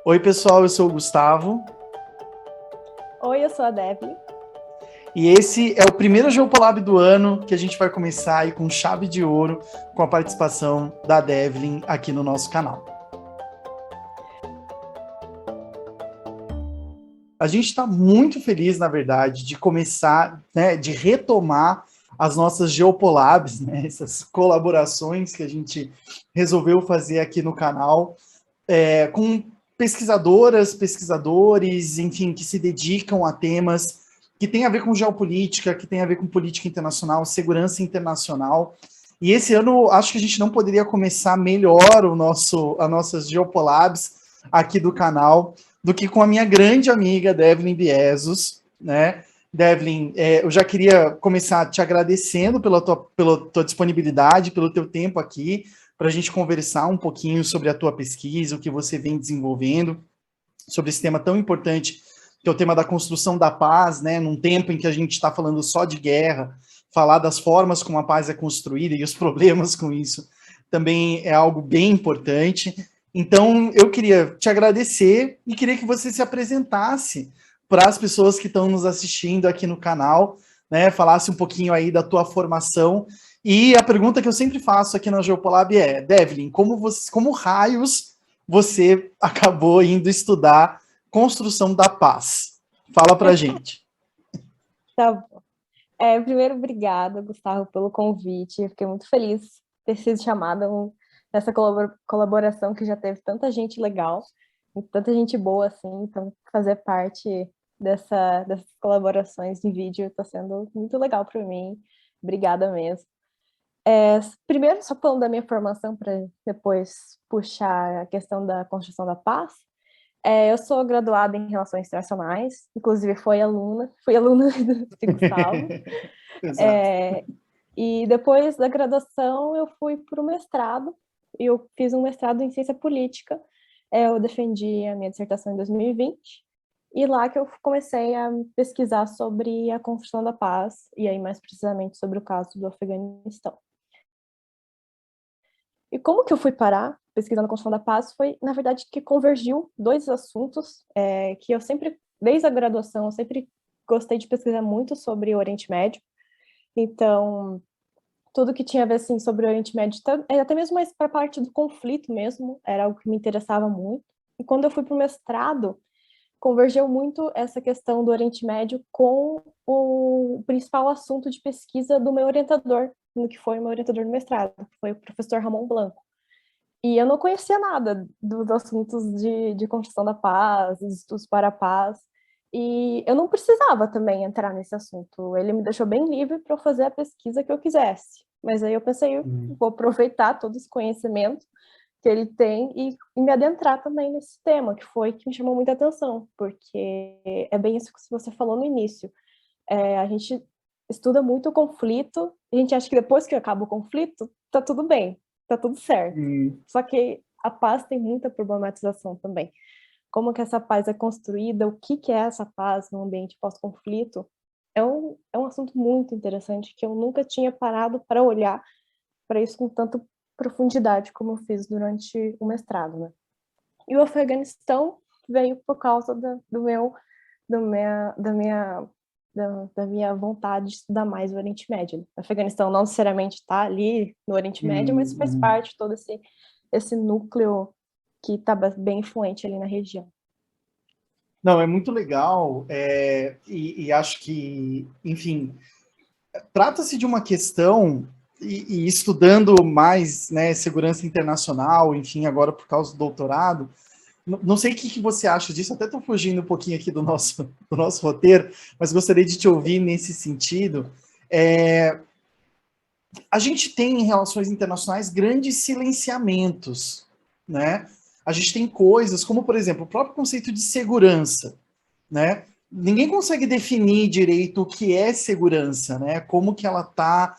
Oi, pessoal, eu sou o Gustavo. Oi, eu sou a Devly. E esse é o primeiro Geopolab do ano que a gente vai começar aí com chave de ouro, com a participação da Devlin aqui no nosso canal. A gente está muito feliz, na verdade, de começar, né, de retomar as nossas Geopolabs, né, essas colaborações que a gente resolveu fazer aqui no canal, com pesquisadoras, pesquisadores, enfim, que se dedicam a temas que têm a ver com geopolítica, que têm a ver com política internacional, segurança internacional. E esse ano, acho que a gente não poderia começar melhor as nossas Geopolabs aqui do canal do que com a minha grande amiga Devlin Biesos, né? Devlin, eu já queria começar te agradecendo pela tua disponibilidade, pelo teu tempo aqui, para a gente conversar um pouquinho sobre a tua pesquisa, o que você vem desenvolvendo, sobre esse tema tão importante, que é o tema da construção da paz, né? Num tempo em que a gente está falando só de guerra, falar das formas como a paz é construída e os problemas com isso também é algo bem importante. Então, eu queria te agradecer e queria que você se apresentasse para as pessoas que estão nos assistindo aqui no canal, né? Falasse um pouquinho aí da tua formação. E a pergunta que eu sempre faço aqui na Geopolab é, Devlin, como raios você acabou indo estudar construção da paz? Fala pra gente. Tá bom. Primeiro, obrigada, Gustavo, pelo convite. Eu fiquei muito feliz de ter sido chamada nessa colaboração que já teve tanta gente legal, e tanta gente boa, assim. Então, fazer parte dessas colaborações de vídeo está sendo muito legal para mim. Obrigada mesmo. Primeiro, só falando da minha formação, para depois puxar a questão da construção da paz. Eu sou graduada em Relações Internacionais, inclusive fui aluna de Gustavo. Exato. E depois da graduação eu fui para o mestrado, e eu fiz um mestrado em Ciência Política. Eu defendi a minha dissertação em 2020, e lá que eu comecei a pesquisar sobre a construção da paz, e aí mais precisamente sobre o caso do Afeganistão. E como que eu fui parar pesquisando a construção da paz foi, na verdade, que convergiu dois assuntos que eu sempre, desde a graduação, eu sempre gostei de pesquisar muito sobre o Oriente Médio. Então, tudo que tinha a ver assim, sobre o Oriente Médio, até mesmo mais para a parte do conflito mesmo, era algo que me interessava muito. E quando eu fui para o mestrado, convergeu muito essa questão do Oriente Médio com o principal assunto de pesquisa do meu orientador, no que foi o meu orientador no mestrado, que foi o professor Ramon Blanco. E eu não conhecia nada dos assuntos de construção da paz, dos estudos para a paz, e eu não precisava também entrar nesse assunto. Ele me deixou bem livre para eu fazer a pesquisa que eu quisesse. Mas aí eu pensei, eu vou aproveitar todo esse conhecimento que ele tem e me adentrar também nesse tema, que foi que me chamou muita atenção, porque é bem isso que você falou no início. A gente estuda muito o conflito, a gente acha que depois que acaba o conflito, tá tudo bem, tá tudo certo. Só que a paz tem muita problematização também. Como que essa paz é construída, o que é essa paz no ambiente pós-conflito, é um assunto muito interessante que eu nunca tinha parado para olhar para isso com tanta profundidade como eu fiz durante o mestrado, né? E o Afeganistão veio por causa da minha vontade de estudar mais o Oriente Médio. O Afeganistão não necessariamente está ali no Oriente Médio, mas faz parte de todo esse núcleo que está bem influente ali na região. Não, é muito legal, e acho que, enfim, trata-se de uma questão, e estudando mais, né, segurança internacional, enfim, agora por causa do doutorado, não sei o que você acha disso, até estou fugindo um pouquinho aqui do nosso roteiro, mas gostaria de te ouvir nesse sentido. A gente tem em relações internacionais grandes silenciamentos, né? A gente tem coisas como, por exemplo, o próprio conceito de segurança, né? Ninguém consegue definir direito o que é segurança, né? Como que ela está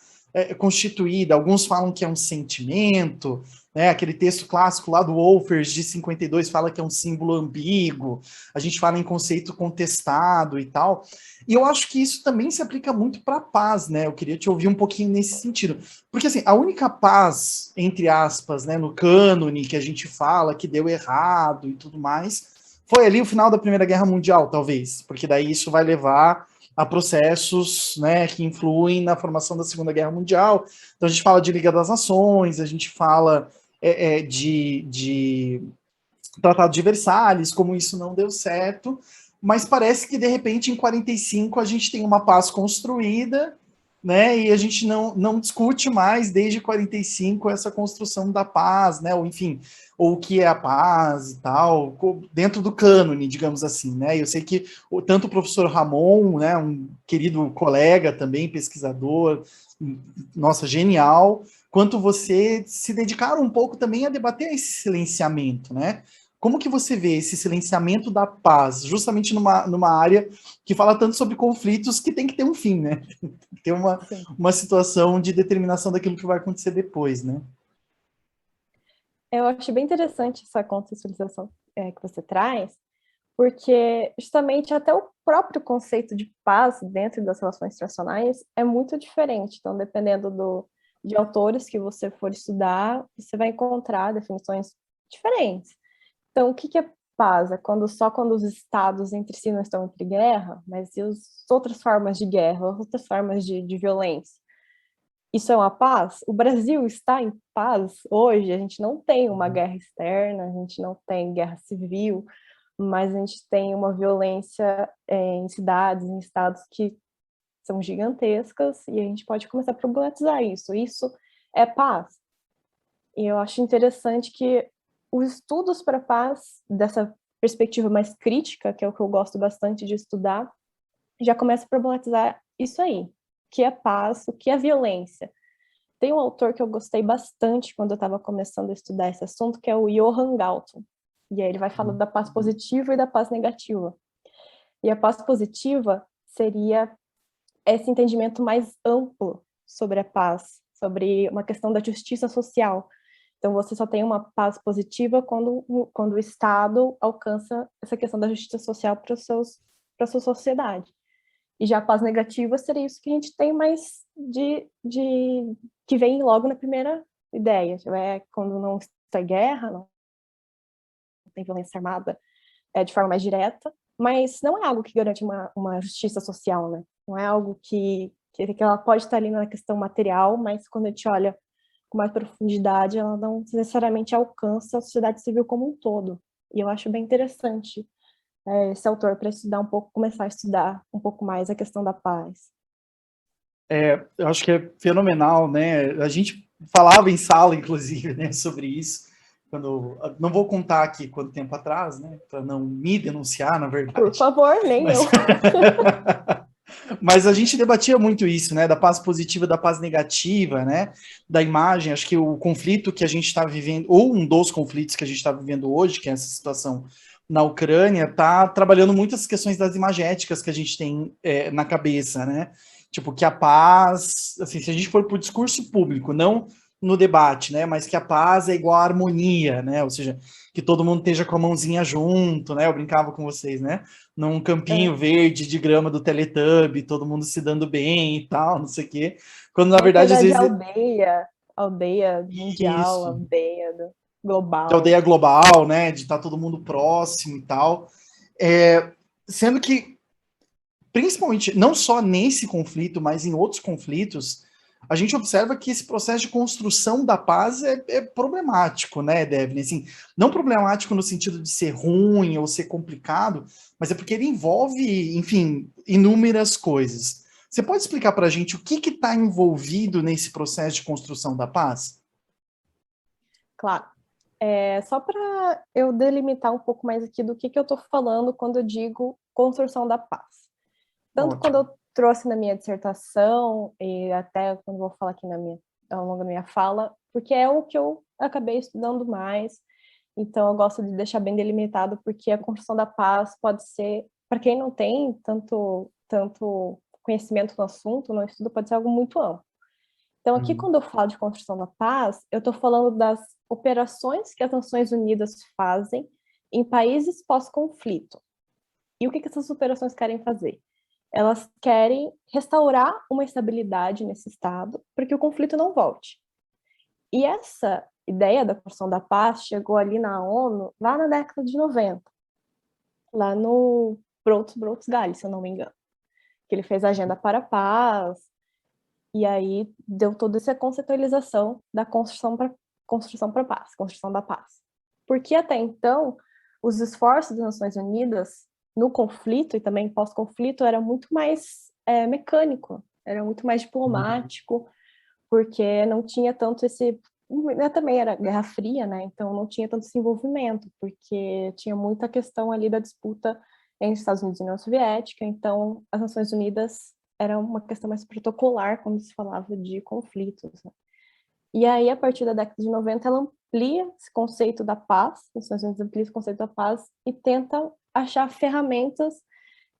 constituída. Alguns falam que é um sentimento, né? Aquele texto clássico lá do Wolfers, de 52, fala que é um símbolo ambíguo, a gente fala em conceito contestado e tal. E eu acho que isso também se aplica muito para a paz, né? Eu queria te ouvir um pouquinho nesse sentido. Porque, assim, a única paz, entre aspas, né, no cânone que a gente fala que deu errado e tudo mais, foi ali o final da Primeira Guerra Mundial, talvez, porque daí isso vai levar a processos, né, que influem na formação da Segunda Guerra Mundial. Então a gente fala de Liga das Nações, a gente fala de Tratado de Versalhes, como isso não deu certo, mas parece que de repente em 45 a gente tem uma paz construída, né? E a gente não discute mais desde 45 essa construção da paz, né? Ou enfim, ou o que é a paz e tal, dentro do cânone, digamos assim, né? Eu sei que tanto o professor Ramon, né, um querido colega também, pesquisador, nossa, genial, quanto você se dedicaram um pouco também a debater esse silenciamento, né? Como que você vê esse silenciamento da paz, justamente numa área que fala tanto sobre conflitos que tem que ter um fim, né? Tem que ter uma situação de determinação daquilo que vai acontecer depois, né? Eu acho bem interessante essa contextualização que você traz, porque justamente até o próprio conceito de paz dentro das relações internacionais é muito diferente. Então, dependendo de autores que você for estudar, você vai encontrar definições diferentes. Então, o que é paz? É só quando os estados entre si não estão entre guerra, mas e as outras formas de guerra, outras formas de violência? Isso é uma paz? O Brasil está em paz hoje? A gente não tem uma guerra externa, a gente não tem guerra civil, mas a gente tem uma violência em cidades, em estados que são gigantescas, e a gente pode começar a problematizar isso. Isso é paz. E eu acho interessante que os estudos para paz, dessa perspectiva mais crítica, que é o que eu gosto bastante de estudar, já começa a problematizar isso aí. O que é paz, o que é violência. Tem um autor que eu gostei bastante quando eu estava começando a estudar esse assunto, que é o Johann Galton. E aí ele vai falando da paz positiva e da paz negativa. E a paz positiva seria esse entendimento mais amplo sobre a paz, sobre uma questão da justiça social. Então, você só tem uma paz positiva quando o Estado alcança essa questão da justiça social para a sua sociedade. E já a paz negativa seria isso que a gente tem mais que vem logo na primeira ideia. É quando não está em guerra, não tem violência armada de forma mais direta, mas não é algo que garante uma justiça social, né? Não é algo que ela pode estar ali na questão material, mas quando a gente olha com mais profundidade, ela não necessariamente alcança a sociedade civil como um todo. E eu acho bem interessante esse autor para estudar um pouco, começar a estudar um pouco mais a questão da paz. Eu acho que é fenomenal, né? A gente falava em sala, inclusive, né, sobre isso. Não vou contar aqui quanto tempo atrás, né, para não me denunciar, na verdade. Por favor, nem eu. Mas a gente debatia muito isso, né, da paz positiva, da paz negativa, né, da imagem. Acho que o conflito que a gente está vivendo, ou um dos conflitos que a gente está vivendo hoje, que é essa situação na Ucrânia, está trabalhando muitas questões das imagéticas que a gente tem na cabeça, né? Tipo, que a paz, assim, se a gente for para o discurso público, não no debate, né, mas que a paz é igual à harmonia, né, ou seja, que todo mundo esteja com a mãozinha junto, né, eu brincava com vocês, né, num campinho verde de grama do Teletubby, todo mundo se dando bem e tal, não sei o quê, quando na verdade às vezes... aldeia mundial, Isso, aldeia de global. aldeia global, né, de estar todo mundo próximo e tal, sendo que principalmente, não só nesse conflito, mas em outros conflitos, a gente observa que esse processo de construção da paz é problemático, né, Devine? Assim, não problemático no sentido de ser ruim ou ser complicado, mas é porque ele envolve, enfim, inúmeras coisas. Você pode explicar para a gente o que está envolvido nesse processo de construção da paz? Claro. Só para eu delimitar um pouco mais aqui do que eu estou falando quando eu digo construção da paz. Tanto Ótimo. quando eu trouxe na minha dissertação e até quando vou falar aqui ao longo da minha fala, porque é o que eu acabei estudando mais, então eu gosto de deixar bem delimitado, porque a construção da paz pode ser, para quem não tem tanto conhecimento no assunto, no estudo, pode ser algo muito amplo. Então, aqui, quando eu falo de construção da paz, eu estou falando das operações que as Nações Unidas fazem em países pós-conflito. E o que essas operações querem fazer? Elas querem restaurar uma estabilidade nesse estado para que o conflito não volte. E essa ideia da construção da paz chegou ali na ONU lá na década de 90, lá no Brotts-Gali, se eu não me engano, que ele fez a Agenda para a Paz, e aí deu toda essa conceitualização da construção para paz, construção da paz. Porque até então, os esforços das Nações Unidas no conflito e também pós-conflito era muito mais mecânico, era muito mais diplomático, porque não tinha tanto esse... Também era Guerra Fria, né? Então não tinha tanto esse envolvimento, porque tinha muita questão ali da disputa entre Estados Unidos e União Soviética, então as Nações Unidas era uma questão mais protocolar quando se falava de conflitos, né? E aí, a partir da década de 90, ela amplia esse conceito da paz, as Nações Unidas amplia esse conceito da paz e tenta achar ferramentas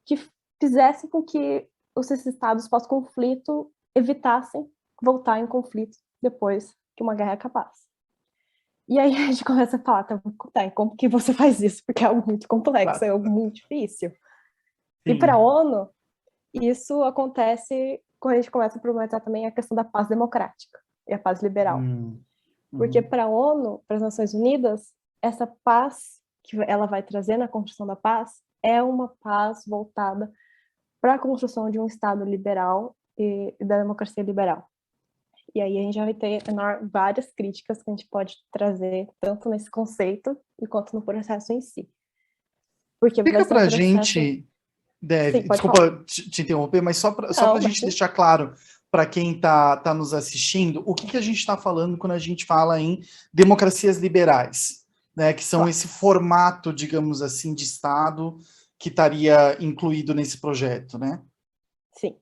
que fizessem com que esses estados pós-conflito evitassem voltar em conflito depois que uma guerra acabasse. E aí a gente começa a falar, tá, como que você faz isso? Porque é algo muito complexo, é algo muito difícil. Sim. E para a ONU, isso acontece quando a gente começa a problematizar também a questão da paz democrática e a paz liberal. Porque para a ONU, para as Nações Unidas, essa paz que ela vai trazer na construção da paz é uma paz voltada para a construção de um Estado liberal e da democracia liberal. E aí a gente já vai ter várias críticas que a gente pode trazer, tanto nesse conceito quanto no processo em si. Porque Fica para a gente, Dev, desculpa te interromper, mas só para a gente deixar claro para quem está nos assistindo, o que a gente está falando quando a gente fala em democracias liberais, né? Que são esse formato, digamos assim, de Estado que estaria incluído nesse projeto, né? Sim.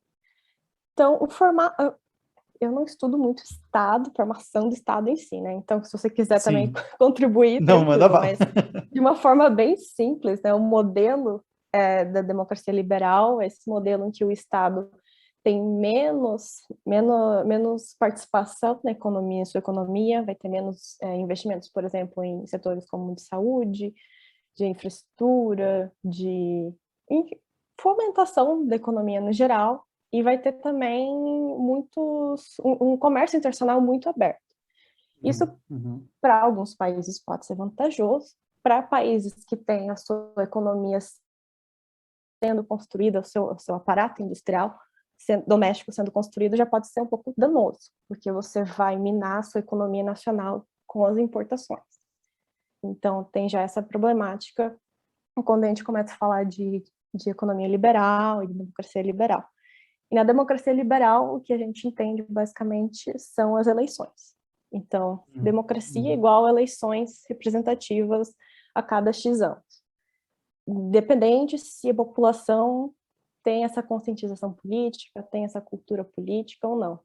Então, o formato... Eu não estudo muito Estado, formação do Estado em si, né? Então, se você quiser também contribuir, não, manda bala. Mas de uma forma bem simples, né? O modelo da democracia liberal, esse modelo em que o Estado tem menos participação na economia, em sua economia, vai ter menos investimentos, por exemplo, em setores como de saúde, de infraestrutura, de fomentação da economia no geral, e vai ter também um comércio internacional muito aberto. Isso, para alguns países, pode ser vantajoso. Para países que têm a sua economia sendo construída, o seu aparato industrial doméstico sendo construído, já pode ser um pouco danoso, porque você vai minar a sua economia nacional com as importações. Então, tem já essa problemática quando a gente começa a falar de economia liberal e de democracia liberal. E na democracia liberal, o que a gente entende, basicamente, são as eleições. Então, democracia é igual a eleições representativas a cada X anos. Independente se a população tem essa conscientização política, tem essa cultura política ou não.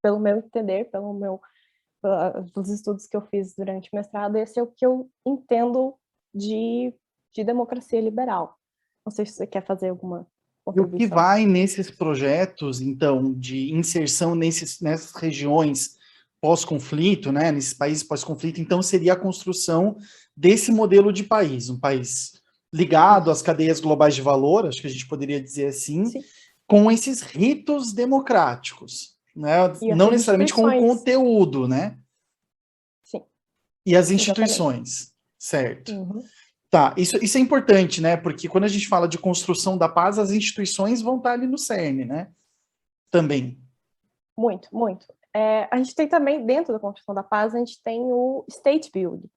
Pelo meu entender, pelos estudos que eu fiz durante o mestrado, esse é o que eu entendo de democracia liberal. Não sei se você quer fazer alguma contribuição. E o que vai nesses projetos, então, de inserção nessas regiões pós-conflito, né, nesses países pós-conflito, então seria a construção desse modelo de país, um país ligado às cadeias globais de valor, acho que a gente poderia dizer assim, sim, com esses ritos democráticos, né, não necessariamente com o conteúdo, né? Sim. E as instituições, certo. Tá, isso é importante, né? Porque quando a gente fala de construção da paz, as instituições vão estar ali no cerne, né? Também. Muito, muito. A gente tem também, dentro da construção da paz, a gente tem o state building,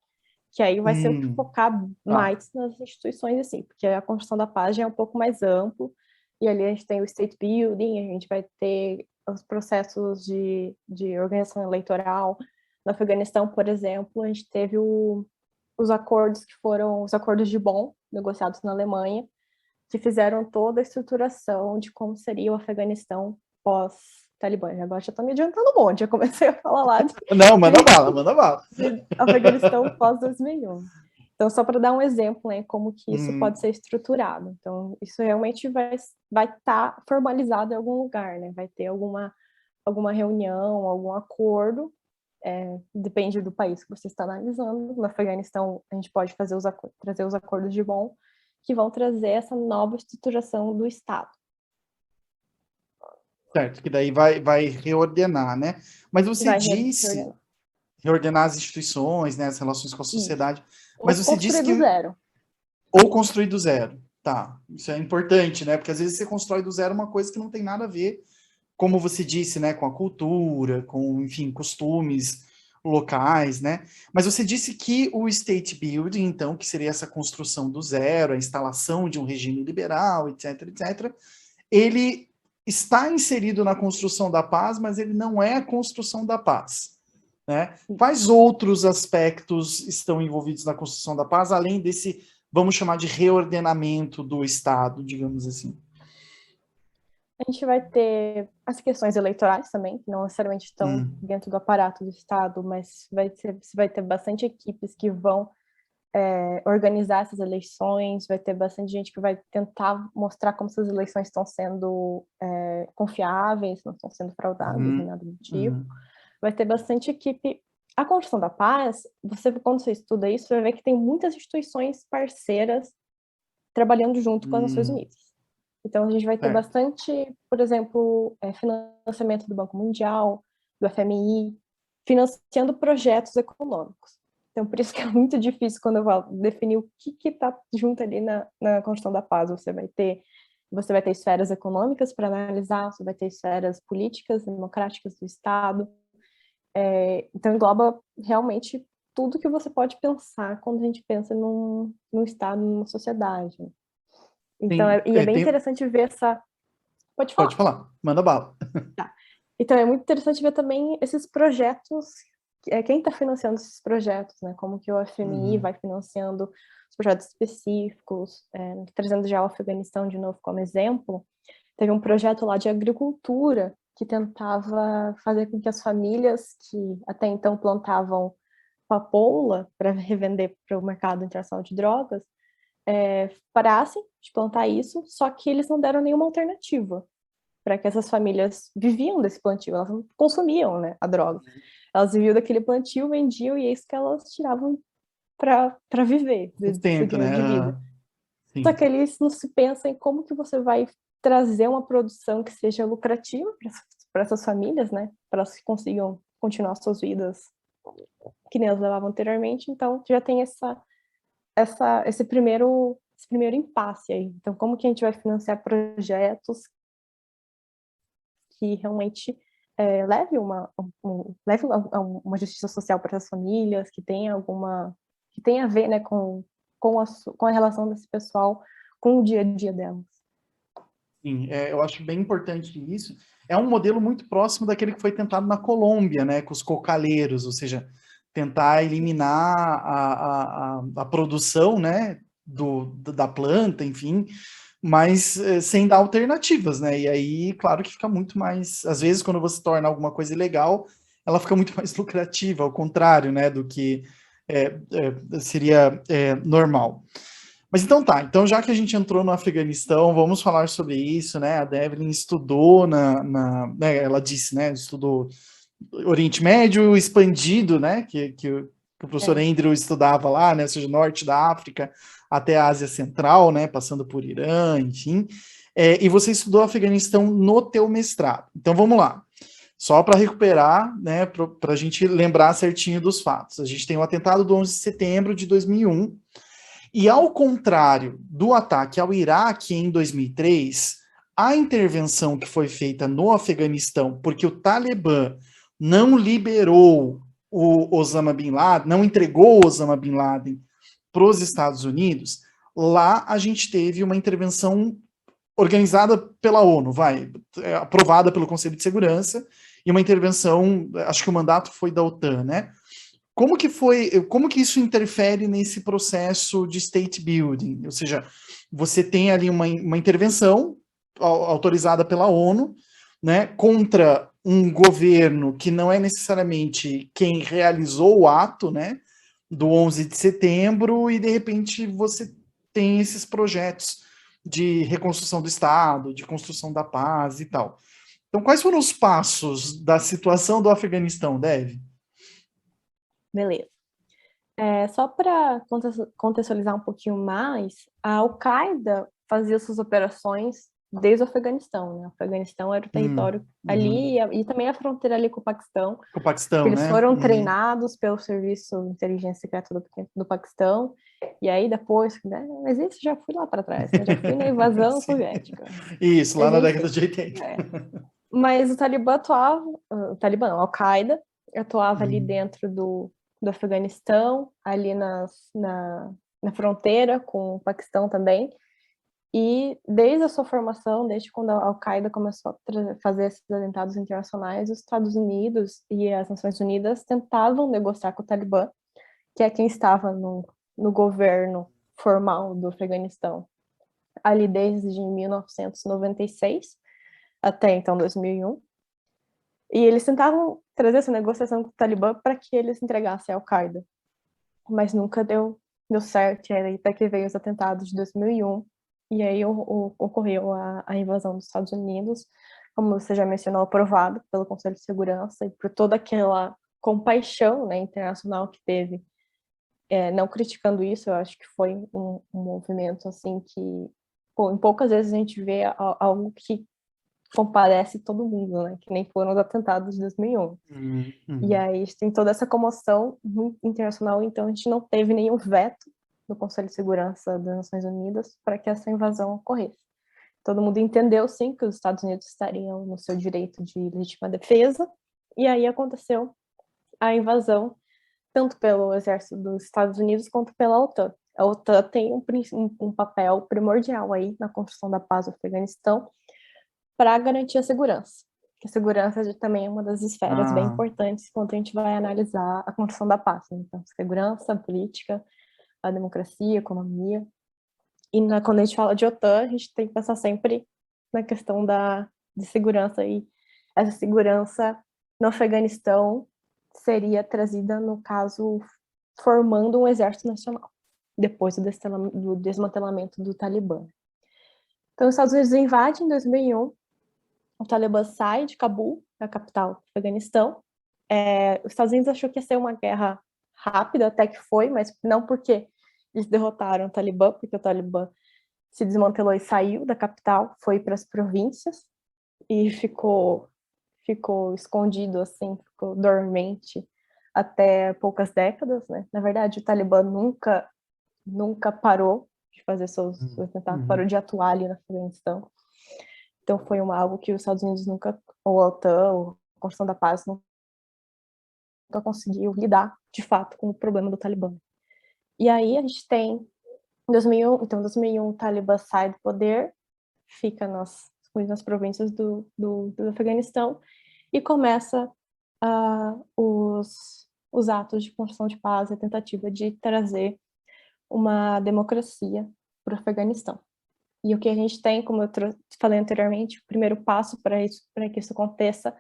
que aí vai ser o que focar mais nas instituições, assim, porque a construção da paz já é um pouco mais amplo, e ali a gente tem o state building, a gente vai ter os processos de organização eleitoral. No Afeganistão, por exemplo, a gente teve os acordos que foram os acordos de Bonn, negociados na Alemanha, que fizeram toda a estruturação de como seria o Afeganistão pós-Talibã. Agora já estou me adiantando um monte, já comecei a falar lá Não, manda bala. De Afeganistão pós-2001. Então, só para dar um exemplo, né, como que isso pode ser estruturado. Então, isso realmente vai estar formalizado em algum lugar, né? Vai ter alguma alguma reunião, algum acordo, depende do país que você está analisando. No Afeganistão, a gente pode trazer os acordos de Bonn, que vão trazer essa nova estruturação do Estado. Certo, que daí vai reordenar, né? Mas você disse reordenar as instituições, né, as relações com a sociedade. Mas você disse que... Ou construir do zero. Ou construir do zero. Tá, isso é importante, né? Porque às vezes você constrói do zero uma coisa que não tem nada a ver, como você disse, né, com a cultura, com, enfim, costumes locais, né? Mas você disse que o state building, então, que seria essa construção do zero, a instalação de um regime liberal, etc, etc, ele está inserido na construção da paz, mas ele não é a construção da paz, né? Quais outros aspectos estão envolvidos na construção da paz, além desse, vamos chamar de reordenamento do Estado, digamos assim? A gente vai ter as questões eleitorais também, que não necessariamente estão dentro do aparato do Estado, mas você vai ter bastante equipes que vão organizar essas eleições, vai ter bastante gente que vai tentar mostrar como essas eleições estão sendo confiáveis, não estão sendo fraudadas, nem nada do tipo. Vai ter bastante equipe. A construção da paz, quando você estuda isso, você vai ver que tem muitas instituições parceiras trabalhando junto com as Nações Unidas. Então, a gente vai ter bastante, por exemplo, financiamento do Banco Mundial, do FMI, financiando projetos econômicos. Então, por isso que é muito difícil quando eu falo definir o que está junto ali na construção da paz. Você vai ter esferas econômicas para analisar, você vai ter esferas políticas, democráticas do Estado. Então, engloba realmente tudo que você pode pensar quando a gente pensa num Estado, numa sociedade. Então, é bem interessante ver essa... Pode falar. Pode falar, manda bala. Tá. Então, é muito interessante ver também esses projetos, quem está financiando esses projetos, né? Como que o FMI vai financiando os projetos específicos, trazendo já o Afeganistão de novo como exemplo. Teve um projeto lá de agricultura que tentava fazer com que as famílias que até então plantavam papoula para revender para o mercado internacional de drogas, parassem de plantar isso, só que eles não deram nenhuma alternativa para que essas famílias viviam desse plantio, elas não consumiam, né, a droga. Elas viviam daquele plantio, vendiam, e é isso que elas tiravam para viver, Sustento, né? de vida. Só que eles não se pensam em como que você vai trazer uma produção que seja lucrativa para essas famílias, né, para elas que consigam continuar suas vidas que nem elas levavam anteriormente. Então, já tem esse primeiro impasse aí. Então, como que a gente vai financiar projetos que realmente leve a uma justiça social para as famílias, que tenha a ver, né, com a relação desse pessoal com o dia a dia delas. Sim, eu acho bem importante isso. É um modelo muito próximo daquele que foi tentado na Colômbia, né, com os cocaleiros, ou seja, tentar eliminar a produção, né, da planta, enfim, mas sem dar alternativas, né? E aí, claro que fica muito mais... Às vezes, quando você torna alguma coisa ilegal, ela fica muito mais lucrativa, ao contrário, né, do que seria normal. Mas então tá, então já que a gente entrou no Afeganistão, vamos falar sobre isso, né? A Devlin estudou né, ela disse, né? Estudou Oriente Médio expandido, né? Que o professor Andrew estudava lá, né? Ou seja, norte da África até a Ásia Central, né? Passando por Irã, enfim. E você estudou Afeganistão no teu mestrado. Então vamos lá. Só para recuperar, né? Para a gente lembrar certinho dos fatos. A gente tem o atentado do 11 de setembro de 2001. E ao contrário do ataque ao Iraque em 2003, a intervenção que foi feita no Afeganistão, porque o Talibã não liberou o Osama Bin Laden, não entregou o Osama Bin Laden para os Estados Unidos, lá a gente teve uma intervenção organizada pela ONU, aprovada pelo Conselho de Segurança, e uma intervenção, acho que o mandato foi da OTAN, né? Como que isso interfere nesse processo de state building? Ou seja, você tem ali uma intervenção autorizada pela ONU, né, contra um governo que não é necessariamente quem realizou o ato, né, do 11 de setembro, e de repente você tem esses projetos de reconstrução do Estado, de construção da paz e tal. Então, quais foram os passos da situação do Afeganistão, Dev? Beleza. Só para contextualizar um pouquinho mais, a Al-Qaeda fazia suas operações desde o Afeganistão, né? O Afeganistão era o território ali e também a fronteira ali com o Paquistão. Com o Paquistão, Eles né? foram treinados pelo Serviço de Inteligência Secreta do Paquistão, e aí depois, né? Mas isso já fui lá para trás, né? Já fui na invasão soviética. Isso, lá Mas na enfim, década de 80. Mas o Talibã atuava, o Talibã não, a Al-Qaeda atuava ali dentro do Afeganistão, ali na fronteira com o Paquistão também. E desde a sua formação, desde quando a Al-Qaeda começou a fazer esses atentados internacionais, os Estados Unidos e as Nações Unidas tentavam negociar com o Talibã, que é quem estava no governo formal do Afeganistão, ali desde 1996 até então 2001. E eles tentavam trazer essa negociação com o Talibã para que eles entregassem a Al-Qaeda, mas nunca deu certo. E aí até que veio os atentados de 2001, e aí ocorreu a invasão dos Estados Unidos, como você já mencionou, aprovado pelo Conselho de Segurança, e por toda aquela compaixão, né, internacional que teve. Não criticando isso, eu acho que foi um movimento assim que, pô, em poucas vezes a gente vê algo que comparece todo mundo, né? Que nem foram os atentados de 2001. E aí a gente tem toda essa comoção internacional, então a gente não teve nenhum veto no Conselho de Segurança das Nações Unidas para que essa invasão ocorresse. Todo mundo entendeu, sim, que os Estados Unidos estariam no seu direito de legítima defesa, e aí aconteceu a invasão, tanto pelo exército dos Estados Unidos quanto pela OTAN. A OTAN tem um papel primordial aí na construção da paz no Afeganistão, para garantir a segurança. Que a segurança também é uma das esferas bem importantes quando a gente vai analisar a construção da paz. Né? Então, segurança, a política, a democracia, a economia. E quando a gente fala de OTAN, a gente tem que pensar sempre na questão de segurança. E essa segurança no Afeganistão seria trazida, no caso, formando um exército nacional, depois do desmantelamento do Talibã. Então, os Estados Unidos invadem em 2001, o Talibã sai de Cabul, a capital do Afeganistão. Os Estados Unidos achou que ia ser uma guerra rápida, até que foi, mas não porque eles derrotaram o Talibã, porque o Talibã se desmantelou e saiu da capital, foi para as províncias e ficou escondido, assim, ficou dormente até poucas décadas, né? Na verdade, o Talibã nunca parou de fazer seus atentados, parou de atuar ali no Afeganistão. Então foi algo que os Estados Unidos nunca, ou a OTAN, ou a construção da paz, nunca conseguiu lidar, de fato, com o problema do Talibã. E aí a gente tem, em 2001, então em 2001 o Talibã sai do poder, fica nas províncias do Afeganistão e começa os atos de construção de paz, a tentativa de trazer uma democracia para o Afeganistão. E o que a gente tem, como eu falei anteriormente, o primeiro passo para que isso aconteça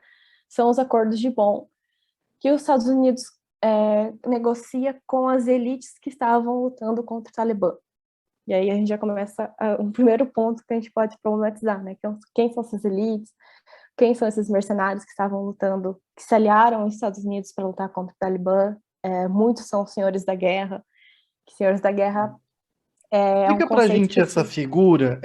são os acordos de Bonn, que os Estados Unidos negocia com as elites que estavam lutando contra o Talibã. E aí a gente já começa um primeiro ponto que a gente pode problematizar, né? Quem são essas elites? Quem são esses mercenários que estavam lutando, que se aliaram aos Estados Unidos para lutar contra o Talibã? Muitos são senhores da guerra. Senhores da guerra é um Explica para a conceito gente que essa figura,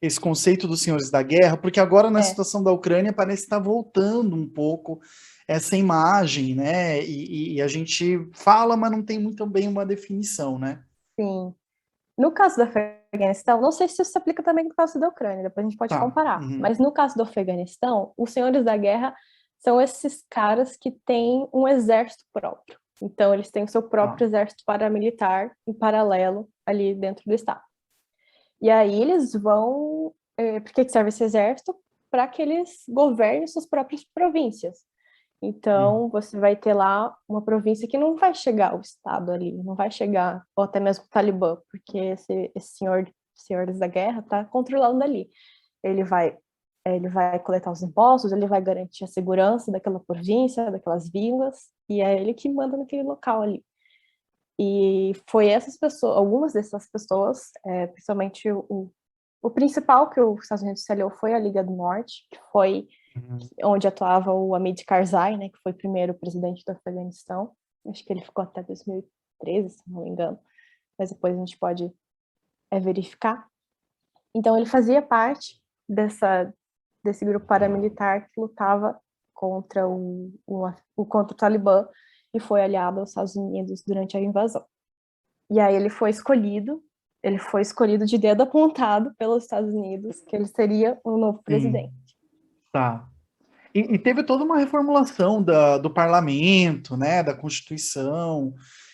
esse conceito dos senhores da guerra, porque agora na situação da Ucrânia parece estar voltando um pouco essa imagem, né? E a gente fala, mas não tem muito bem uma definição, né? Sim. No caso do Afeganistão, não sei se isso se aplica também no caso da Ucrânia, depois a gente pode Tá. comparar. Mas no caso do Afeganistão, os senhores da guerra são esses caras que têm um exército próprio. Então, eles têm o seu próprio exército paramilitar em paralelo ali dentro do Estado. E aí eles vão... Por que serve esse exército? Para que eles governem suas próprias províncias. Então, você vai ter lá uma província que não vai chegar ao Estado ali, não vai chegar, ou até mesmo o Talibã, porque esse senhores da guerra está controlando ali. Ele vai coletar os impostos, ele vai garantir a segurança daquela província, daquelas vilas, e é ele que manda naquele local ali. E foi essas pessoas, algumas dessas pessoas, principalmente o principal que os Estados Unidos se aliou foi a Liga do Norte, que foi onde atuava o Hamid Karzai, né, que foi o primeiro presidente do Afeganistão. Acho que ele ficou até 2013, se não me engano, mas depois a gente pode verificar. Então, ele fazia parte desse grupo paramilitar que lutava contra contra o Talibã e foi aliado aos Estados Unidos durante a invasão. E aí ele foi escolhido de dedo apontado pelos Estados Unidos, que ele seria o novo presidente. Tá. E teve toda uma reformulação do parlamento, né, da Constituição,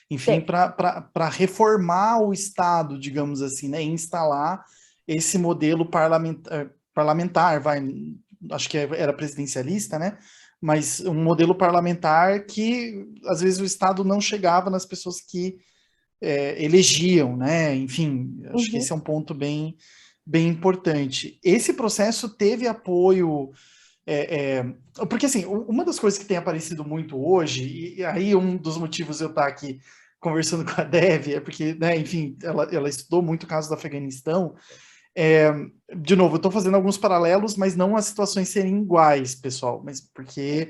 enfim, para reformar o Estado, digamos assim, né, instalar esse modelo parlamentar, acho que era presidencialista, né, mas um modelo parlamentar que, às vezes, o Estado não chegava nas pessoas que elegiam, né, enfim, acho que esse é um ponto bem, bem importante. Esse processo teve apoio... porque, assim, uma das coisas que tem aparecido muito hoje, e aí um dos motivos eu estar aqui conversando com a Dev, é porque, né, enfim, ela estudou muito o caso do Afeganistão. De novo, eu estou fazendo alguns paralelos, mas não as situações serem iguais, pessoal, mas porque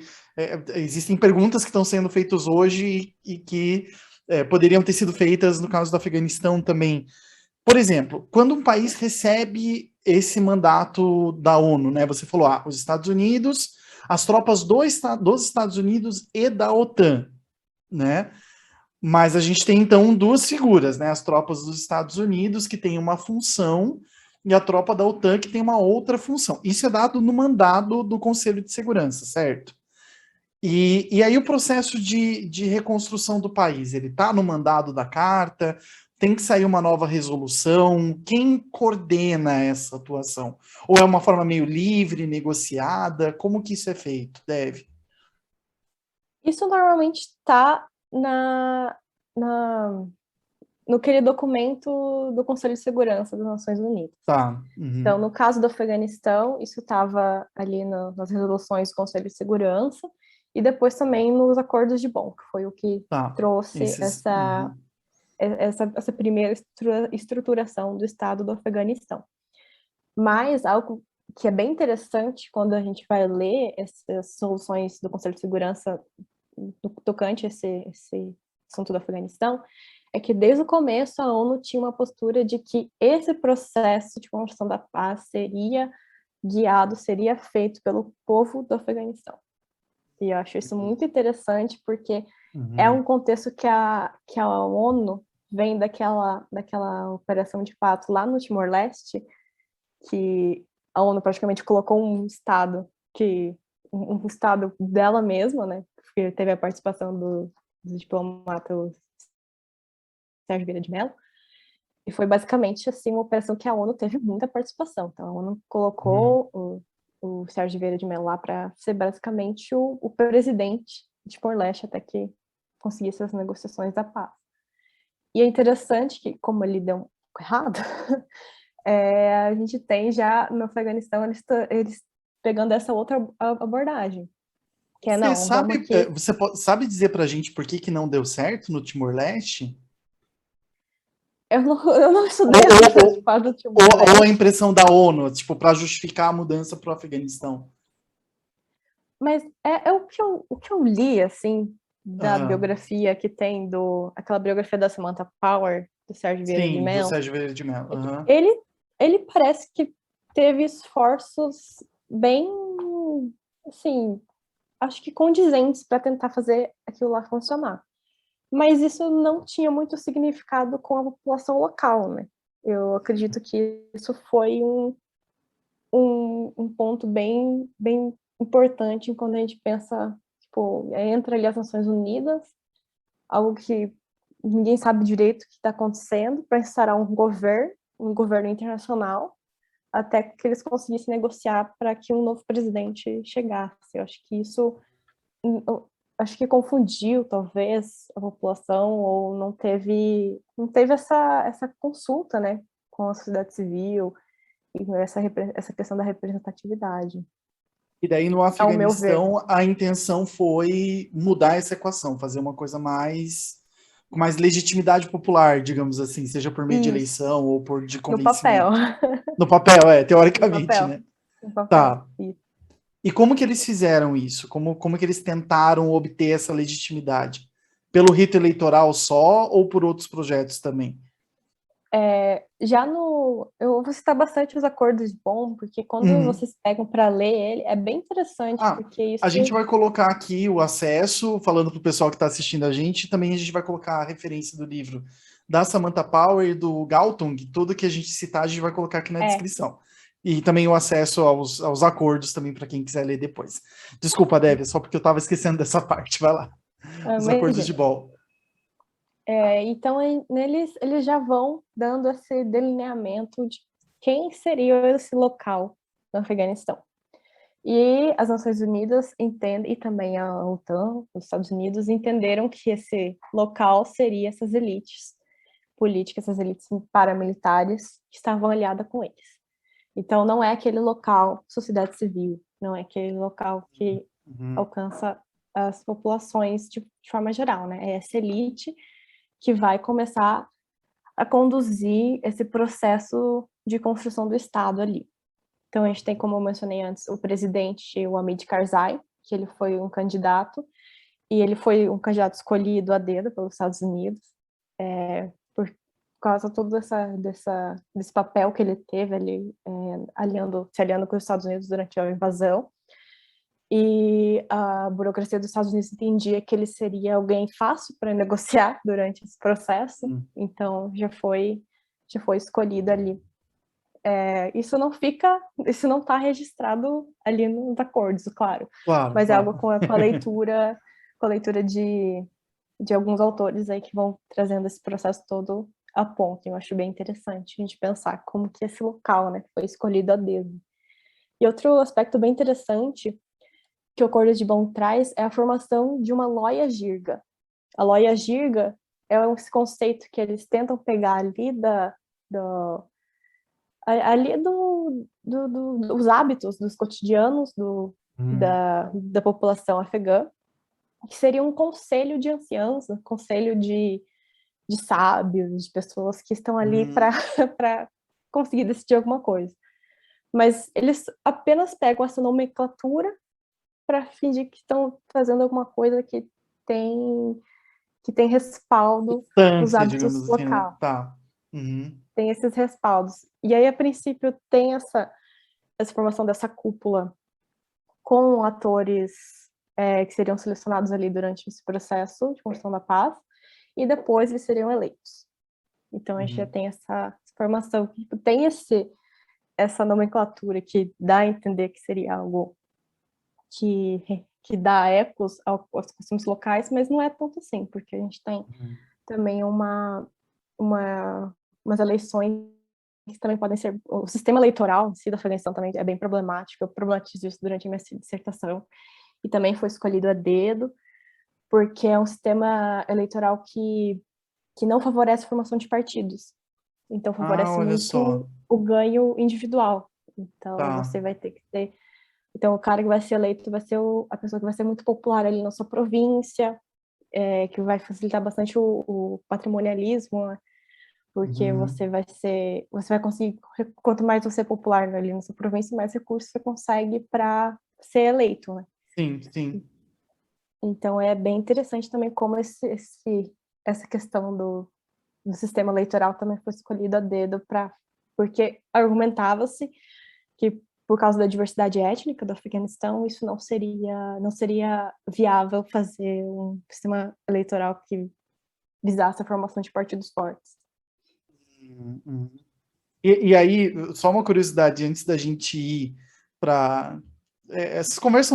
existem perguntas que estão sendo feitas hoje e que poderiam ter sido feitas no caso do Afeganistão também. Por exemplo, quando um país recebe esse mandato da ONU, né? Você falou, os Estados Unidos, as tropas dos Estados Unidos e da OTAN, né? Mas a gente tem, então, duas figuras, né? As tropas dos Estados Unidos, que tem uma função, e a tropa da OTAN, que tem uma outra função. Isso é dado no mandado do Conselho de Segurança, certo? E aí o processo de reconstrução do país, ele está no mandado da carta, tem que sair uma nova resolução, quem coordena essa atuação? Ou é uma forma meio livre, negociada? Como que isso é feito, Dev? Isso normalmente está no aquele documento do Conselho de Segurança das Nações Unidas. Tá. Então, no caso do Afeganistão, isso estava ali nas resoluções do Conselho de Segurança e depois também nos acordos de Bonn, que foi o que trouxe essa primeira estruturação do Estado do Afeganistão. Mas algo que é bem interessante quando a gente vai ler essas soluções do Conselho de Segurança tocante a esse assunto do Afeganistão, é que desde o começo a ONU tinha uma postura de que esse processo de construção da paz seria feito pelo povo do Afeganistão. E eu acho isso muito interessante, porque é um contexto que a ONU vem daquela operação de fato lá no Timor-Leste, que a ONU praticamente colocou um estado dela mesma, né? Porque teve a participação do diplomata Sérgio Vieira de Mello, e foi basicamente assim uma operação que a ONU teve muita participação. Então a ONU colocou o Sérgio Vieira de Mello lá para ser basicamente o presidente de Timor-Leste até que conseguisse as negociações da paz. E é interessante que, como ele deu um pouco errado, a gente tem já no Afeganistão eles pegando essa outra abordagem. Que é, você sabe dizer pra gente por que não deu certo no Timor-Leste? Eu não estudei do Timor-Leste. Ou a impressão da ONU, tipo, para justificar a mudança para o Afeganistão. Mas o que eu li, assim, da biografia que tem aquela biografia da Samantha Power, do Sérgio Vieira de Mello. Do Sérgio Vieira de Mello. Ele parece que teve esforços bem, assim, acho que condizentes para tentar fazer aquilo lá funcionar. Mas isso não tinha muito significado com a população local, né? Eu acredito que isso foi um ponto bem, bem importante quando a gente pensa, tipo, entra ali as Nações Unidas, algo que ninguém sabe direito o que está acontecendo, para instaurar um governo internacional, até que eles conseguissem negociar para que um novo presidente chegasse. Eu acho que isso confundiu, talvez, a população, ou não teve essa consulta, né, com a sociedade civil, e essa questão da representatividade. E daí, no Afeganistão, a intenção foi mudar essa equação, fazer uma coisa com mais legitimidade popular, digamos assim, seja por meio de eleição ou de convencimento. No papel. No papel, teoricamente, no papel. né? No papel. Tá. Isso. E como que eles fizeram isso? Como que eles tentaram obter essa legitimidade? Pelo rito eleitoral só ou por outros projetos também? Eu vou citar bastante os acordos de Bonn, porque quando Uhum. vocês pegam para ler ele, é bem interessante, porque A gente isso vai colocar aqui o acesso, falando para o pessoal que está assistindo a gente, também a gente vai colocar a referência do livro da Samantha Power e do Galtung, tudo que a gente citar a gente vai colocar aqui na é, descrição. E também o acesso aos acordos também para quem quiser ler depois. Desculpa, Débora, só porque eu estava esquecendo dessa parte, vai lá. Os acordos de imagina. Bonn. Então, neles, eles já vão dando esse delineamento de quem seria esse local no Afeganistão. E as Nações Unidas entendem, e também a OTAN, os Estados Unidos, entenderam que esse local seria essas elites políticas, essas elites paramilitares que estavam aliadas com eles. Então, não é aquele local sociedade civil, não é aquele local que alcança as populações de forma geral, né? É essa elite que vai começar a conduzir esse processo de construção do Estado ali. Então, a gente tem, como eu mencionei antes, o presidente, o Hamid Karzai, que ele foi um candidato, e ele foi um candidato escolhido a dedo pelos Estados Unidos, por causa todo desse papel que ele teve ali, se aliando com os Estados Unidos durante a invasão. E a burocracia dos Estados Unidos entendia que ele seria alguém fácil para negociar durante esse processo, então já foi escolhido ali. Isso não está registrado ali nos acordos, claro, Claro, mas é algo claro. com a leitura de alguns autores aí que vão trazendo esse processo todo a ponto. Eu acho bem interessante a gente pensar como que esse local, né, foi escolhido a dedo. E outro aspecto bem interessante que o Acordo de Bonn traz é a formação de uma loia jirga. A loia jirga é esse conceito que eles tentam pegar ali dos hábitos, dos cotidianos da população afegã, que seria um conselho de anciãos, um conselho de sábios, de pessoas que estão ali para conseguir decidir alguma coisa. Mas eles apenas pegam essa nomenclatura para fingir que estão fazendo alguma coisa tem, que tem respaldo nos Distância, hábitos digamos assim, né? local. Tá. Tem esses respaldos. E aí, a princípio, tem essa formação dessa cúpula com atores que seriam selecionados ali durante esse processo de construção da paz, e depois eles seriam eleitos. Então, a gente já tem essa formação, tem essa nomenclatura que dá a entender que seria algo que dá ecos aos costumes locais, mas não é tanto assim, porque a gente tem também umas eleições que também podem ser... O sistema eleitoral em si da Afeganistão também é bem problemático, eu problematizo isso durante a minha dissertação, e também foi escolhido a dedo, porque é um sistema eleitoral que não favorece a formação de partidos. Então, favorece Olha só. muito o ganho individual. Então, Tá. você vai ter que ter... Então, o cara que vai ser eleito vai ser a pessoa que vai ser muito popular ali na sua província, que vai facilitar bastante o patrimonialismo, né? Porque você vai conseguir, quanto mais você é popular ali na sua província, mais recursos você consegue para ser eleito, né? Sim, sim. Então, é bem interessante também como essa questão do sistema eleitoral também foi escolhido a dedo porque argumentava-se que por causa da diversidade étnica do Afeganistão, isso não seria viável fazer um sistema eleitoral que visasse a formação de partidos fortes. E aí, só uma curiosidade, antes da gente ir para... essas conversas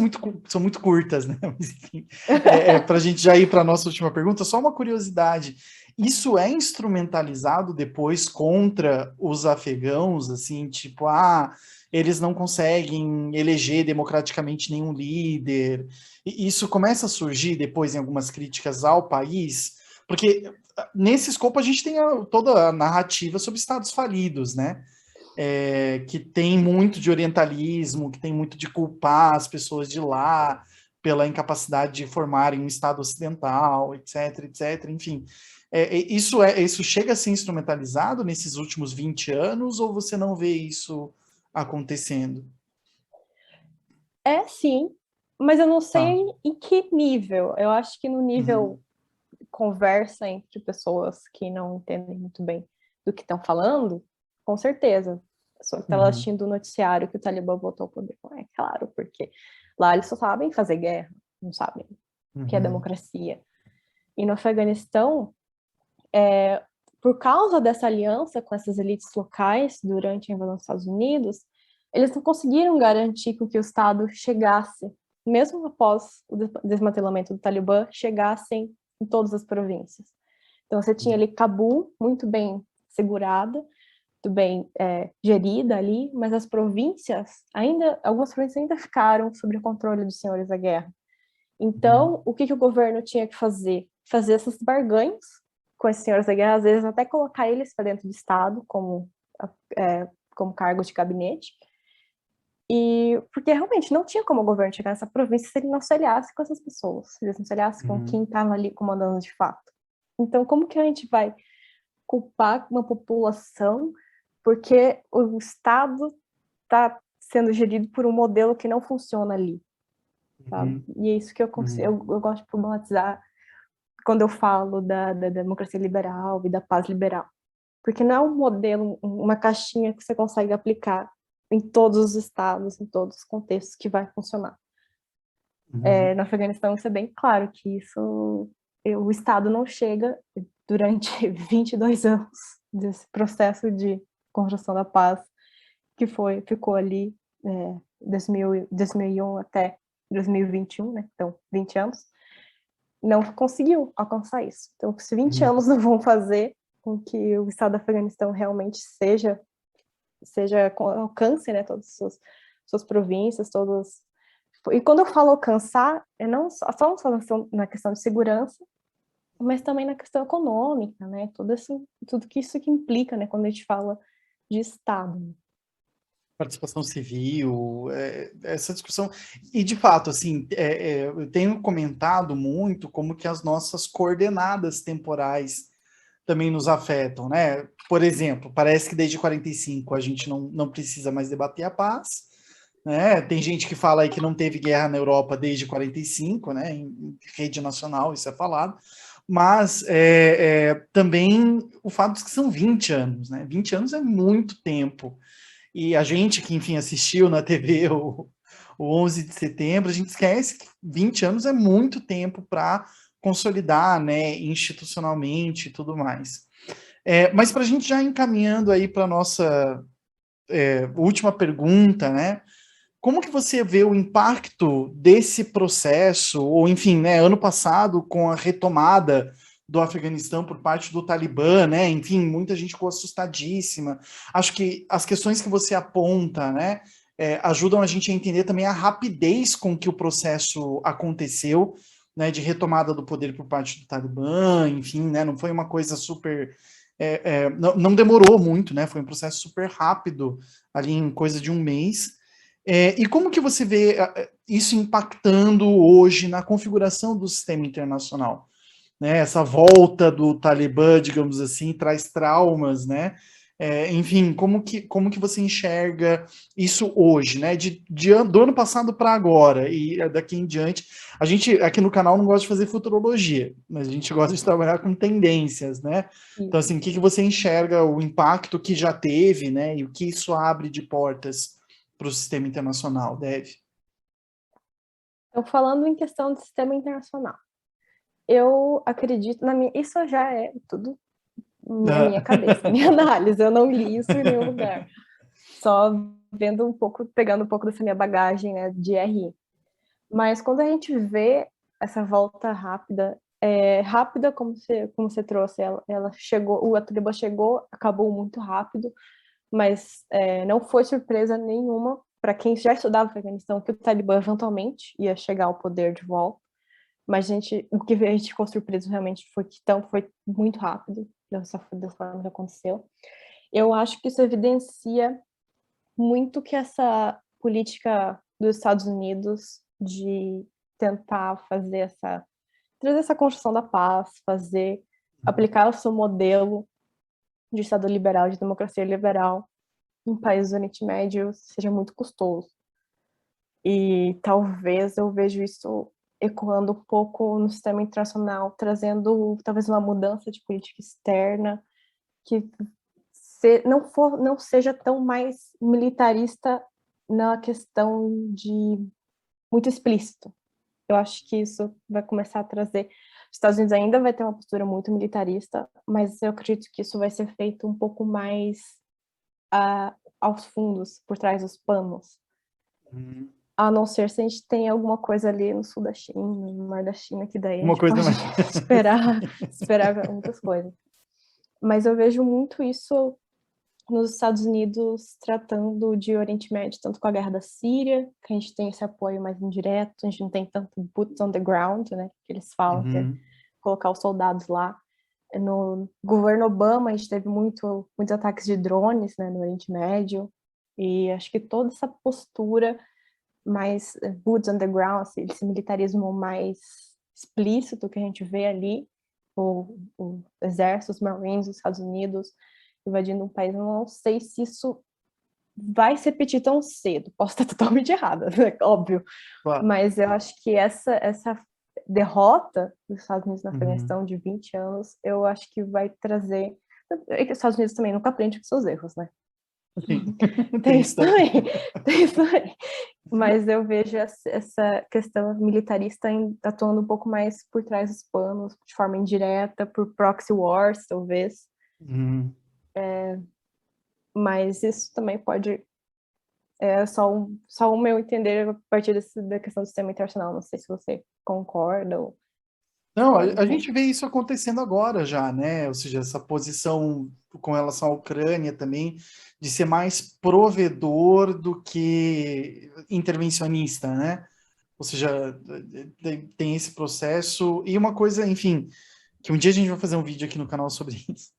são muito curtas, né? Mas, enfim, para a gente já ir para a nossa última pergunta, só uma curiosidade. Isso é instrumentalizado depois contra os afegãos, assim, tipo, eles não conseguem eleger democraticamente nenhum líder. E isso começa a surgir depois em algumas críticas ao país, porque nesse escopo a gente tem toda a narrativa sobre estados falidos, né? Que tem muito de orientalismo, que tem muito de culpar as pessoas de lá pela incapacidade de formarem um Estado ocidental, etc, etc, enfim. Isso chega a ser instrumentalizado nesses últimos 20 anos, ou você não vê isso acontecendo? É sim, mas eu não Tá. sei em que nível. Eu acho que no nível Uhum. conversa entre pessoas que não entendem muito bem do que estão falando, com certeza. Só que estava Uhum. assistindo o noticiário que o Talibã voltou ao poder. É claro, porque lá eles só sabem fazer guerra, não sabem o que é Uhum. democracia. E no Afeganistão, por causa dessa aliança com essas elites locais durante a invasão dos Estados Unidos, eles não conseguiram garantir que o Estado chegasse, mesmo após o desmantelamento do Talibã, chegassem em todas as províncias. Então você tinha ali Cabul muito bem segurada, muito bem gerida ali, mas as províncias ainda, algumas províncias ainda ficaram sob o controle dos senhores da guerra. Uhum. Então, o que o governo tinha que fazer? Fazer essas barganhas com esses senhores da guerra, às vezes até colocar eles para dentro do Estado como cargo de gabinete, e porque realmente não tinha como o governo chegar nessa província se ele não se aliasse com essas pessoas, se ele não se aliasse com quem Uhum. estava ali comandando de fato. Então, como que a gente vai culpar uma população porque o Estado está sendo gerido por um modelo que não funciona ali, sabe? Uhum. E é isso que Uhum. eu gosto de problematizar quando eu falo da democracia liberal e da paz liberal. Porque não é um modelo, uma caixinha que você consegue aplicar em todos os estados, em todos os contextos que vai funcionar. Uhum. No Afeganistão, isso é bem claro que o Estado não chega durante 22 anos desse processo de construção da paz ficou ali 2001 até 2021, né? Então, 20 anos, não conseguiu alcançar isso. Então, se 20 Uhum. anos não vão fazer com que o Estado do Afeganistão realmente alcance, né, todas as suas províncias, todas. E quando eu falo alcançar, é não só na questão de segurança, mas também na questão econômica, né? Tudo que isso que implica, né, quando a gente fala de Estado. Participação civil, essa discussão. E, de fato, assim, eu tenho comentado muito como que as nossas coordenadas temporais também nos afetam, né? Por exemplo, parece que desde 45 a gente não precisa mais debater a paz, né? Tem gente que fala aí que não teve guerra na Europa desde 45, né? Em rede nacional, isso é falado. Mas também o fato de que são 20 anos, né? 20 anos é muito tempo. E a gente que, enfim, assistiu na TV o 11 de setembro, a gente esquece que 20 anos é muito tempo para consolidar, né, institucionalmente e tudo mais. Mas para a gente já encaminhando aí para a nossa última pergunta, né, como que você vê o impacto desse processo, ou enfim, né, ano passado, com a retomada do Afeganistão por parte do Talibã, né, enfim, muita gente ficou assustadíssima. Acho que as questões que você aponta, né, ajudam a gente a entender também a rapidez com que o processo aconteceu, né, de retomada do poder por parte do Talibã, enfim, né, não foi uma coisa super... não demorou muito, né, foi um processo super rápido, ali em coisa de um mês, e como que você vê isso impactando hoje na configuração do sistema internacional? Né? Essa volta do Talibã, digamos assim, traz traumas, né? Enfim, como que você enxerga isso hoje, né? Do ano passado para agora e daqui em diante. A gente aqui no canal não gosta de fazer futurologia, mas a gente gosta de trabalhar com tendências, né? Então, Isso. assim, o que você enxerga o impacto que já teve, né? E o que isso abre de portas para o sistema internacional, deve? Então, falando em questão do sistema internacional, eu acredito isso já é tudo na minha cabeça, minha análise. Eu não li isso em nenhum lugar. Só vendo um pouco, pegando um pouco dessa minha bagagem, né, de RI. Mas quando a gente vê essa volta rápida, rápida como você trouxe, ela chegou, o Talibã chegou, acabou muito rápido, mas não foi surpresa nenhuma para quem já estudava o Afeganistão que o Talibã eventualmente ia chegar ao poder de volta. Mas o que a gente ficou surpreso realmente foi que foi muito rápido, dessa forma que aconteceu. Eu acho que isso evidencia muito que essa política dos Estados Unidos de tentar trazer essa construção da paz, aplicar o seu modelo de Estado liberal, de democracia liberal em países do Oriente Médio seja muito custoso. E talvez eu vejo isso ecoando um pouco no sistema internacional, trazendo talvez uma mudança de política externa que não seja tão mais militarista na questão de muito explícito. Eu acho que isso vai começar a trazer. Os Estados Unidos ainda vai ter uma postura muito militarista, mas eu acredito que isso vai ser feito um pouco mais aos fundos, por trás dos panos. Uhum. A não ser se a gente tem alguma coisa ali no sul da China, no mar da China, que daí a Uma gente coisa pode mais. esperar muitas coisas. Mas eu vejo muito isso nos Estados Unidos tratando de Oriente Médio, tanto com a guerra da Síria, que a gente tem esse apoio mais indireto, a gente não tem tanto boots on the ground, né, que eles falam, que é Uhum. colocar os soldados lá. No governo Obama, a gente teve muitos ataques de drones, né, no Oriente Médio, e acho que toda essa postura mais boots on the ground, esse militarismo mais explícito que a gente vê ali, o exército, os Marines dos Estados Unidos invadindo um país, eu não sei se isso vai se repetir tão cedo. Posso estar totalmente errada, né? Óbvio. Claro. Mas eu acho que essa derrota dos Estados Unidos na Uhum. Afeganistão de 20 anos, eu acho que vai trazer. E que os Estados Unidos também nunca aprende com seus erros, né? Sim. Tem Tem isso isso também. também, tem isso também. Mas eu vejo essa questão militarista atuando um pouco mais por trás dos panos, de forma indireta, por proxy wars, talvez. Uhum. Mas isso também pode. É só o meu entender a partir da questão do sistema internacional. Não sei se você concorda ou Não, discorda a também. gente vê isso acontecendo agora já, né? Ou seja, essa posição com relação à Ucrânia também, de ser mais provedor do que intervencionista, né? Ou seja, tem esse processo. E uma coisa, enfim, que um dia a gente vai fazer um vídeo aqui no canal sobre isso,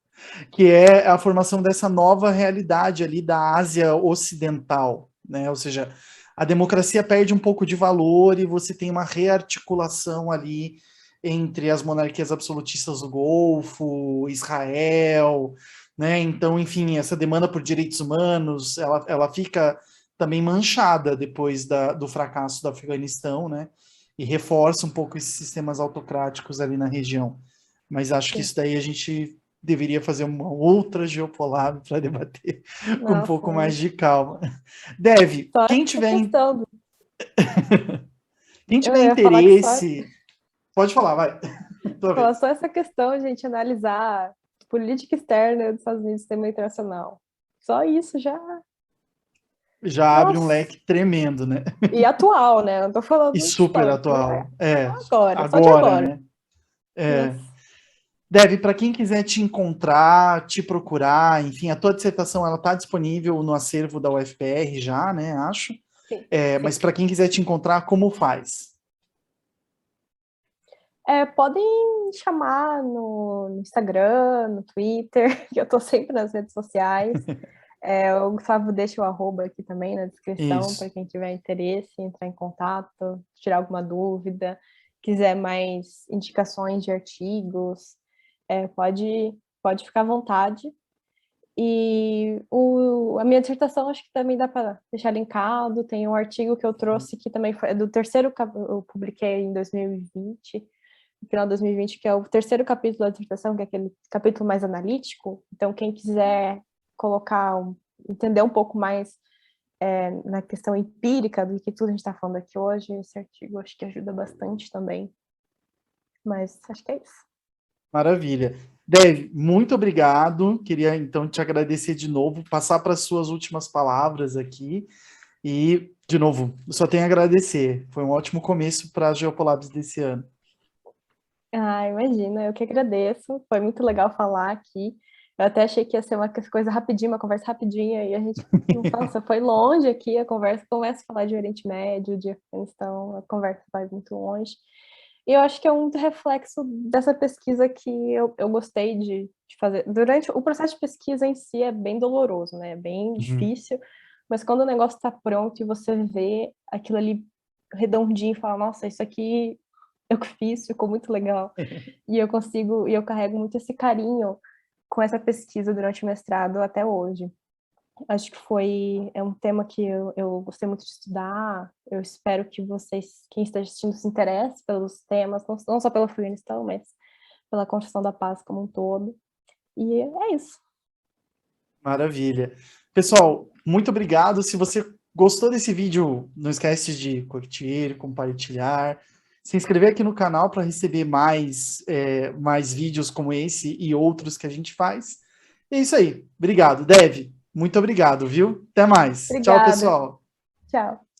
que é a formação dessa nova realidade ali da Ásia Ocidental, né? Ou seja, a democracia perde um pouco de valor e você tem uma rearticulação ali entre as monarquias absolutistas do Golfo, Israel, né? Então, enfim, essa demanda por direitos humanos, ela fica também manchada depois do fracasso do Afeganistão, né? E reforça um pouco esses sistemas autocráticos ali na região. Mas acho que Sim. isso daí a gente deveria fazer uma outra Geopolab para debater com um Nossa, pouco mais mas de calma. Deve, só quem essa tiver, questão. quem Eu tiver ia falar que interesse, pode falar, vai, tua falar vez. só essa questão, gente, analisar política externa dos Estados Unidos e sistema internacional. Só isso já. Já abre um Nossa. leque tremendo, né? E atual, né? Não tô E falando super histórico, é atual. É, agora, só de agora, agora. né? É. Nossa. Deve, para quem quiser te encontrar, te procurar, enfim, a tua dissertação ela está disponível no acervo da UFPR já, né? Acho. Sim, É, mas sim. para quem quiser te encontrar, como faz? Podem chamar no Instagram, no Twitter, que eu tô sempre nas redes sociais. O Gustavo deixa o arroba aqui também na descrição para Isso. quem tiver interesse, entrar em contato, tirar alguma dúvida, quiser mais indicações de artigos, pode ficar à vontade. E a minha dissertação acho que também dá para deixar linkado. Tem um artigo que eu trouxe que também foi do terceiro, eu publiquei em 2020, no final de 2020, que é o terceiro capítulo da dissertação, que é aquele capítulo mais analítico. Então, quem quiser entender um pouco mais na questão empírica do que tudo a gente está falando aqui hoje, esse artigo acho que ajuda bastante também. Mas acho que é isso. Maravilha. Dave, muito obrigado. Queria então te agradecer de novo, passar para as suas últimas palavras aqui. E, de novo, só tenho a agradecer. Foi um ótimo começo para a Geopolabs desse ano. Ah, imagina, eu que agradeço. Foi muito legal falar aqui. Eu até achei que ia ser uma coisa rapidinha, uma conversa rapidinha, e a gente, nossa, foi longe aqui a conversa. Começa a falar de Oriente Médio, de Afeganistão, a conversa vai muito longe. E eu acho que é um reflexo dessa pesquisa que eu gostei de fazer. Durante o processo de pesquisa em si é bem doloroso, né? É bem Uhum. difícil, mas quando o negócio está pronto e você vê aquilo ali redondinho e fala, nossa, isso aqui eu que fiz, ficou muito legal. E eu carrego muito esse carinho com essa pesquisa durante o mestrado até hoje. Acho que é um tema que eu gostei muito de estudar. Eu espero que vocês, quem está assistindo, se interesse pelos temas, não só pelo Afeganistão, mas pela construção da paz como um todo. E é isso. Maravilha. Pessoal, muito obrigado. Se você gostou desse vídeo, não esquece de curtir, compartilhar, se inscrever aqui no canal para receber mais vídeos como esse e outros que a gente faz. É isso aí. Obrigado, Dev. Muito obrigado, viu? Até mais. Tchau, Obrigada. pessoal. Tchau.